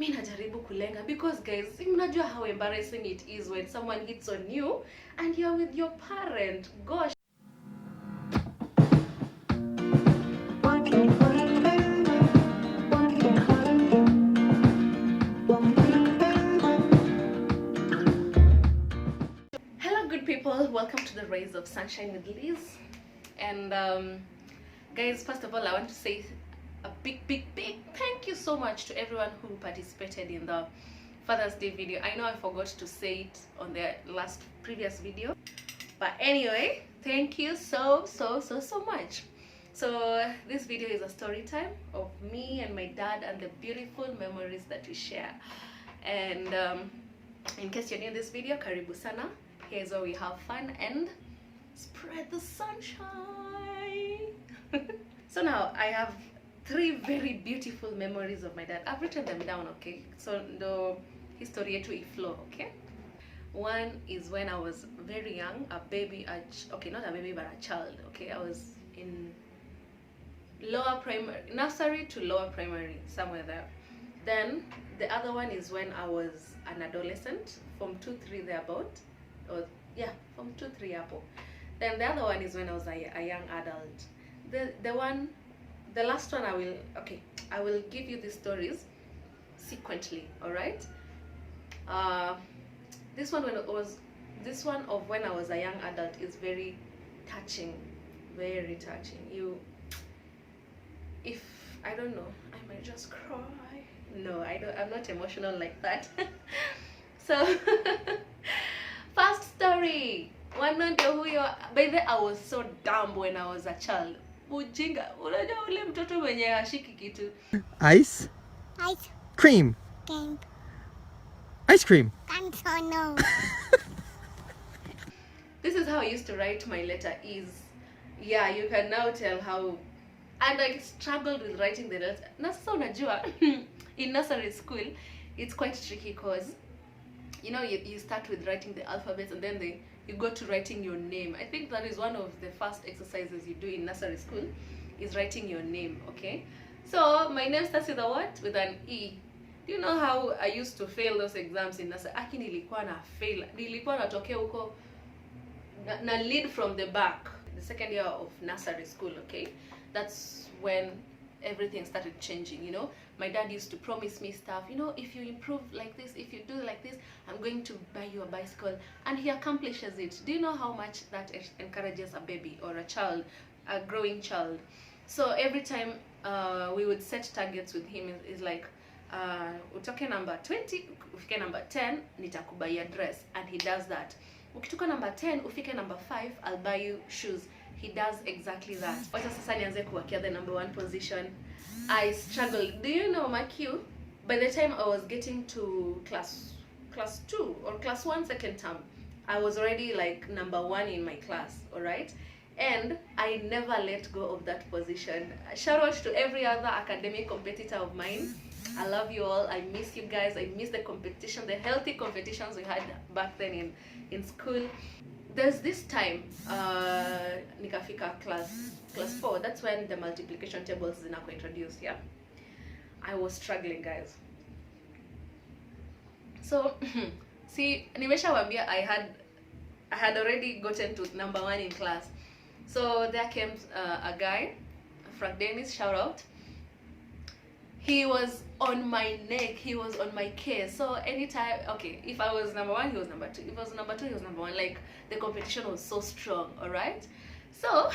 mi najaribu kulenga, because guys, mnajua how embarrassing it is when someone hits on you and you're with your parent. Gosh. Hello good people, welcome to the Rays of Sunshine with Liz. And guys, first of all, I want to say a big thank you so much to everyone who participated in the Father's Day video. I know I forgot to say it on the previous video, but anyway, thank you so much. So this video is a story time of me and my dad and the beautiful memories that we share. And in case you're new to this video, karibu sana. Here's where we have fun and spread the sunshine. So now I have 3 very beautiful memories of my dad. I've written them down, okay? So the history yetu iflow, okay? One is when I was very young, a baby, okay, not a baby, but a child, okay? I was in lower primary, nursery to lower primary, somewhere there. Then the other one is when I was an adolescent, from 2-3 thereabout, or yeah, from 2-3 apple. Then the other one is when I was a young adult. The last one I will give you these stories sequentially, all right? This one of when I was a young adult is very touching, very touching. If I don't know, I might just cry. No, I'm not emotional like that. So first story. By the way, I was so dumb when I was a child. Ujinga, unajua ule mtoto mwenye hashiki kitu. Ice cream. Ice cream. No. This is how I used to write my letter is. Yeah, you can now tell how. And I struggled with writing the letter. Na sasa unajua, in nursery school, it's quite tricky because, you know, you start with writing the alphabet and then you go to writing your name. I think that is one of the first exercises you do in nursery school, is writing your name, okay? So my name starts with a what? With an E. Do you know how I used to fail those exams in nursery? Aki nilikuwa na fail. Nilikuwa natokea huko na lead from the back. The second year of nursery school, okay? That's when everything started changing, you know. My dad used to promise me stuff, you know, if you improve like this, if you do like this, I'm going to buy you a bicycle, and he accomplishes it. Do you know how much that encourages a baby or a child, a growing child? So every time we would set targets with him, is like, utoke number 20, ufike number 10, nitakubaiya dress, and he does that. Ukitoka number 10, ufike number 5, I'll buy you shoes. He does exactly that. Wacha sasa nianze kuwakia the number 1 position. I struggled. Do you know my cue? By the time I was getting to class 2 or class 1 second term, I was already like number 1 in my class, all right? And I never let go of that position. Shout out to every other academic competitor of mine. I love you all. I miss you guys. I miss the competition, the healthy competitions we had back then in school. There's this time, nikafika class 4, that's when the multiplication tables zinakuwa introduced, yeah? I was struggling, guys. So, see, nimeshawambia I had already gotten to number 1 in class. So there came a guy, Frank Dennis, shout out. He was on my neck, he was on my case. So anytime, okay, if I was number 1, he was number 2. If I was number 2, he was number 1. Like, the competition was so strong, alright? So,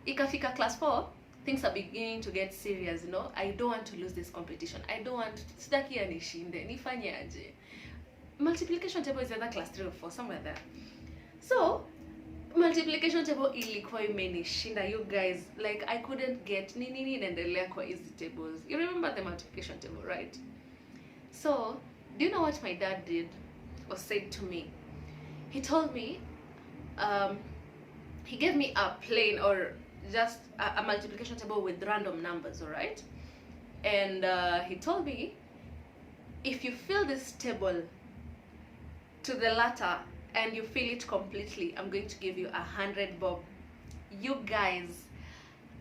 ikafika class 4, things are beginning to get serious, you know? I don't want to lose this competition. I don't want, sitaki anishinde, nifanye aje. Multiplication table is either class 3 or 4, somewhere there. So, multiplication table ilikuwa imenishinda, you guys. Like, I couldn't get nini inaendelea kwa hizi tables. You remember the multiplication table, right? So, do you know what my dad did or said to me? He told me, he gave me a plain or just a multiplication table with random numbers, all right? And he told me, if you fill this table to the latter and you fill it completely, I'm going to give you 100 bob. You guys,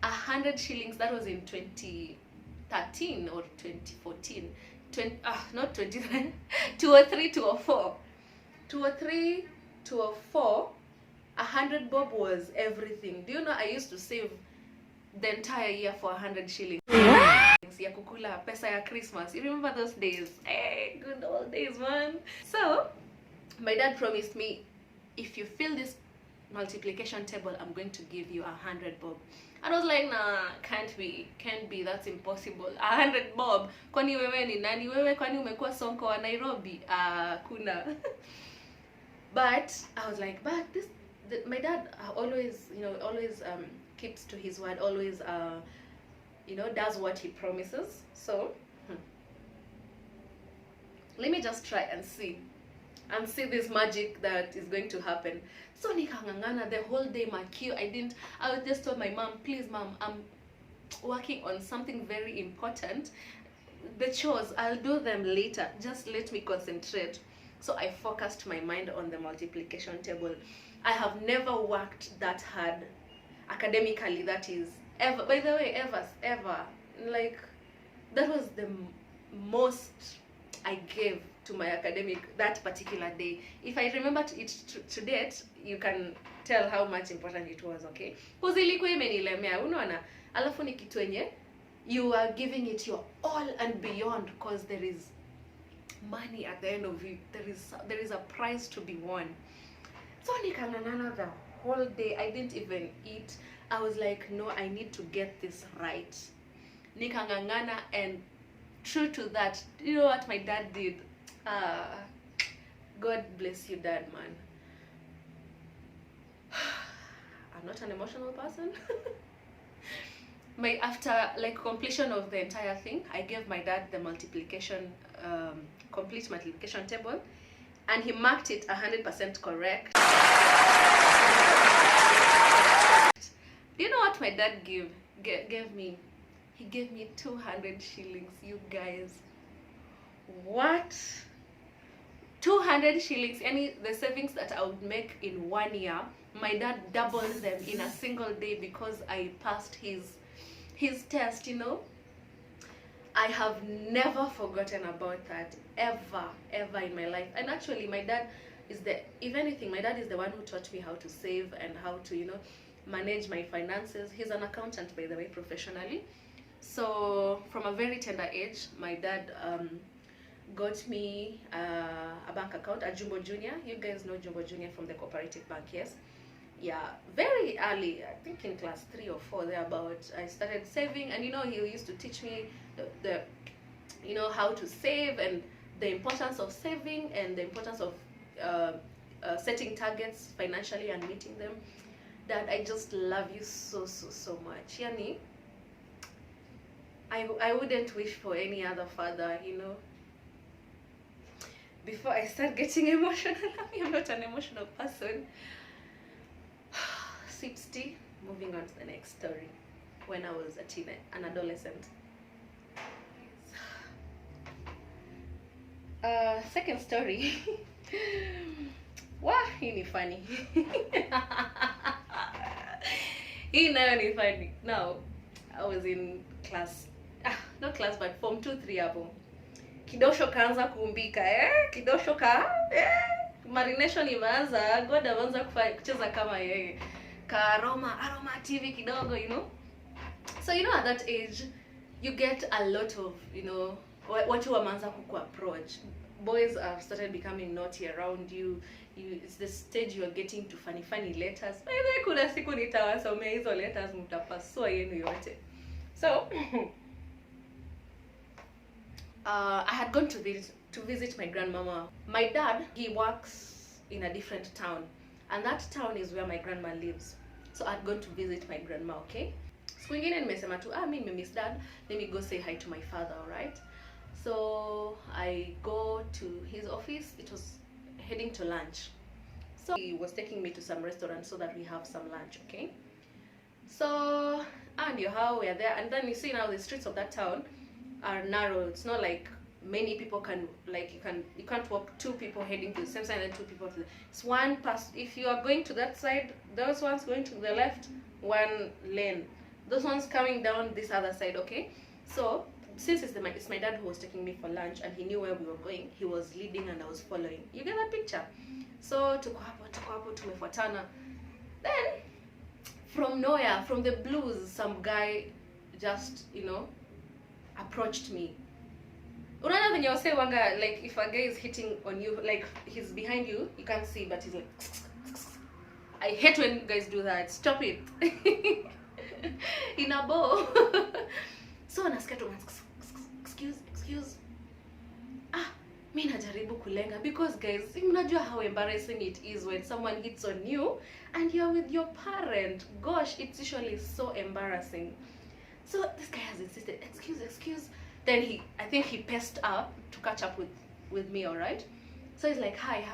100 shillings, that was in 2013 or 2014, not 20, 203, 204, 203, 204. 100 bob was everything. Do you know I used to save the entire year for 100 shillings? Ya kukula pesa ya Christmas. You remember those days? Hey, good old days, man. So my dad promised me, if you fill this multiplication table, I'm going to give you 100 bob. And I was like, nah, can't be, that's impossible. 100 bob. Kwani wewe ni nani? Wewe kwani umekuwa Sonko wa Nairobi? Kuna. But I was like, but my dad always keeps to his word, always does what he promises. So let me just try and see this magic that is going to happen. So nikangangana the whole day, my queue. I just told my mom, please mom, I'm working on something very important. The chores, I'll do them later, just let me concentrate. So I focused my mind on the multiplication table. I have never worked that hard academically, that is, ever. By the way, ever. Like, that was the most I gave to my academic that particular day. If I remember it to date, you can tell how much important it was, okay? Because ilikuwa imenilemea, unaona? Alafu ni kitu yenye you are giving it your all and beyond, because there is money at the end of it. There is a prize to be won. So nikangangana the whole day. I didn't even eat. I was like, no, I need to get this right. Nikangangana, and true to that, you know what my dad did? God bless you, Dad, man. I'm not an emotional person. After like completion of the entire thing, I gave my dad the multiplication, complete multiplication table, and he marked it 100% correct. Do you know what my dad gave me? He gave me 200 shillings, you guys. What? 200 shillings, the savings that I would make in 1 year, my dad doubled them in a single day because I passed his test, you know. I have never forgotten about that, ever in my life. And actually my dad is my dad is the one who taught me how to save and how to, manage my finances. He's an accountant, by the way, professionally. So from a very tender age, my dad got me a bank account, a Jumbo Junior. You guys know Jumbo Junior from the Cooperative Bank, yes? Yeah, very early, I think in class 3 or 4 thereabout, I started saving. And he used to teach me the how to save, and the importance of saving, and the importance of setting targets financially and meeting them. Dad, I just love you so much. Yani, I wouldn't wish for any other father, Before I start getting emotional, I'm not an emotional person. Sips tea. Moving on to the next story. When I was an adolescent. Second story. Wah, hii ni funny. Hii nayo ni funny. Now, I was in not class, but form 2-3 hapo. Kidosho kaanza kuumbika, kidosho marination imeanza, God ameanza kucheza kama yeye. Aroma TV kidogo, So at that age, you get a lot of, watu wameanza kuapproach. Boys have started becoming naughty around you. It's the stage you are getting to funny letters. By the way, kuna siku nitawasomea hizo letters, mtapasua yenu yote. So I had gone to visit my grandmama. My dad, he works in a different town, and that town is where my grandma lives. So I had gone to visit my grandma, okay? Siku ingine nimesema tu, mimi miss dad, let me go say hi to my father, alright? So I go to his office. It was heading to lunch. So he was taking me to some restaurant so that we have some lunch, okay? So, and how we are there, and then you see now the streets of that town are narrow. It's not like many people can, like, you can't walk 2 people heading to the same side and 2 people to it's one pass. If you are going to that side, those ones going to the left, one lane, those ones coming down this other side, okay? So since it's my dad who was taking me for lunch and he knew where we were going, he was leading and I was following. You get that picture? So tuko hapo tumefuatana. Then from nowhere, from the blues, some guy just, you know, approached me. Unaona when you say wanga, like if a guy is hitting on you, like he's behind you, you can't see, but he's like I hate when guys do that. Stop it. In a bow. So nasikia tu excuse. Mi najaribu kulenga because guys, mnajua how embarrassing it is when someone hits on you and you're with your parent. Gosh, it's usually so embarrassing. So this guy has insisted, excuse. Then I think he paced up to catch up with me, all right? So he's like, hi,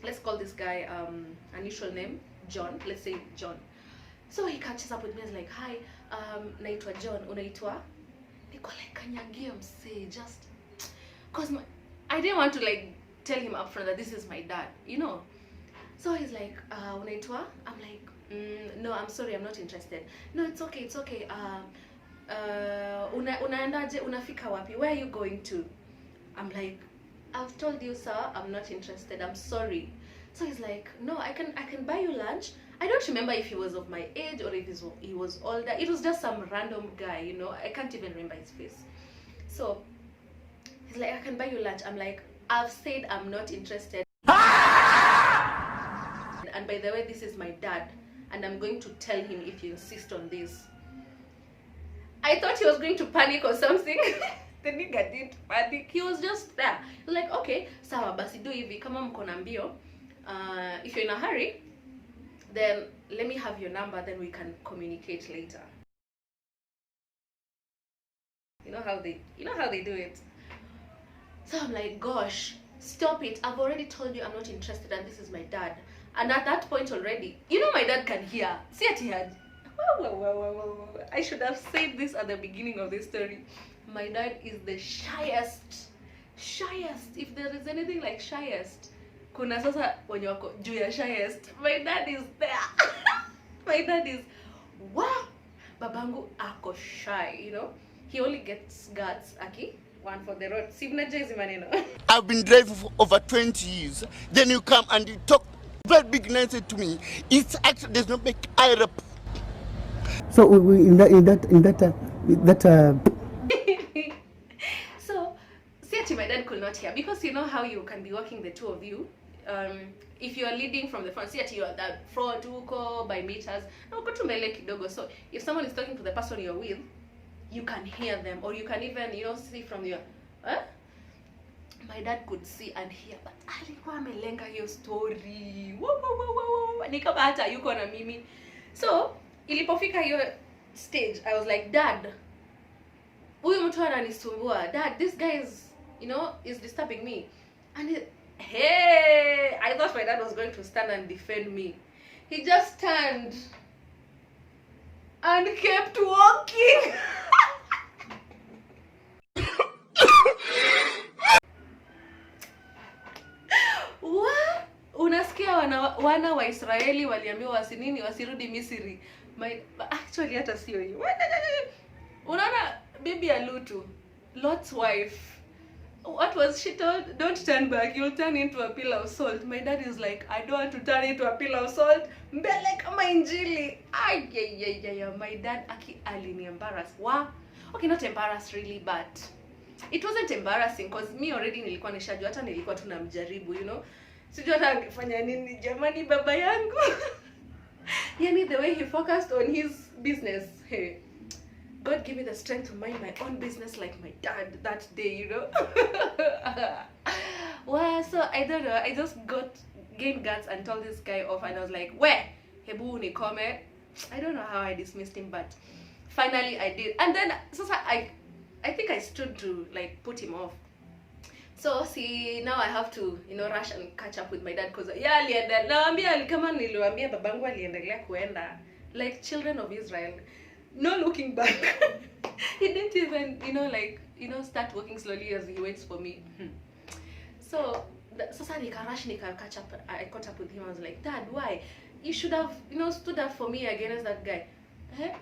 let's call this guy unusual name, John. Let's say John. So he catches up with me. He's like, hi, naitwa John, unaitwa? Niko like, kanyagia msee, just cause I didn't want to like tell him up front that this is my dad, you know. So he's like, unaitwa? I'm like, no, I'm sorry, I'm not interested. No, it's okay. Unaendaje, unafika wapi? Where are you going to? I'm like, I've told you, sir, I'm not interested. I'm sorry. So he's like, no, I can buy you lunch. I don't remember if he was of my age or if he was older. It was just some random guy, you know. I can't even remember his face. So he's like, I can buy you lunch. I'm like, I've said I'm not interested. And by the way, this is my dad, and I'm going to tell him if you insist on this. I thought he was going to panic or something. The nigga didn't panic. He was just there. He was like, okay, sawa basi do hivi kama mko na mbio. If you're in a hurry, then let me have your number, then we can communicate later. You know how they do it. So I'm like, gosh, stop it. I've already told you I'm not interested and this is my dad. And at that point already, you know my dad can hear. See at he had. I should have said this at the beginning of this story. My dad is the shyest. If there is anything like shyest, kuna sasa wenye wako juu ya shyest. My dad is there. My dad is, wow, babangu ako shy, you know. He only gets guts, aki, one for the road. I've been driving for over 20 years. Then you come and you talk very big nonsense to me. It's actually does not make eye up. So in that So see, my dad could not hear because you know how you can be walking the two of you. If you are leading from the front, see you are that front uko by meters. No, go to mbele kidogo. So if someone is talking to the person you're with, you can hear them, or you can even, you know, see from your. My dad could see and hear, but alikuwa amelenga hiyo story. Ni kama hata yuko na mimi. So ilipofika hiyo stage, I was like, Dad, huyu mtu ananisumbua. Dad, this guy is, you know, is disturbing me. And hey, I thought my dad was going to stand and defend me. He just turned and kept walking. What? Unasikia wana wa Israeli waliambiwa wasirudi Misri. Actually hata sio hiyo. Unaona bibi ya Lutu, Lot's wife. What was she told? Don't turn back, you'll turn into a pillar of salt. My dad is like, I don't want to turn into a pillar of salt. Mbele kama injili. My dad alini embarrassed. Wow. Okay, not embarrassed really, but it wasn't embarrassing because me already nilikuwa nishajua, hata nilikuwa tunamjaribu, you know. Sijui hata angefanya nini jamani baba yangu. Yani the way he focused on his business. Hey, God give me the strength to mind my own business like my dad that day, you know. Well, so I don't know. I just gained guts and told this guy off, and I was like, where? Hebu nikome. I don't know how I dismissed him, but finally I did. And then so I think I stood to like put him off. So see, now I have to, you know, rush and catch up with my dad because alienda. Naambia kama niliwaambia babangu aliendelea kuenda like children of Israel. No looking back. He didn't even, you know, like, you know, start walking slowly as he waits for me. So sasa nikarash catch up. I caught up with him. I was like, Dad, why? You should have, you know, stood up for me against that guy.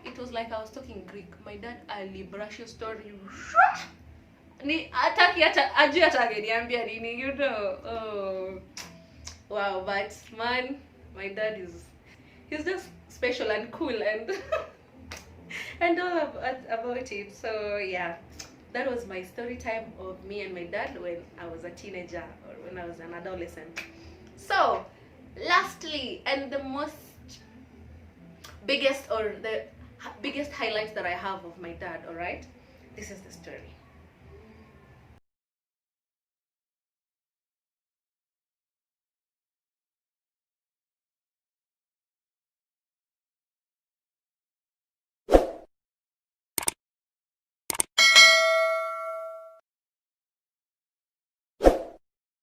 It was like I was talking Greek. My dad alibrush your story. Ni ataki hata ajui hata angeniambia nini, you know. Oh. Wow, but man, my dad he's just special and cool and and all about it. So yeah, that was my story time of me and my dad when I was a teenager or when I was an adolescent. So lastly, and the biggest highlight that I have of my dad, all right, this is the story.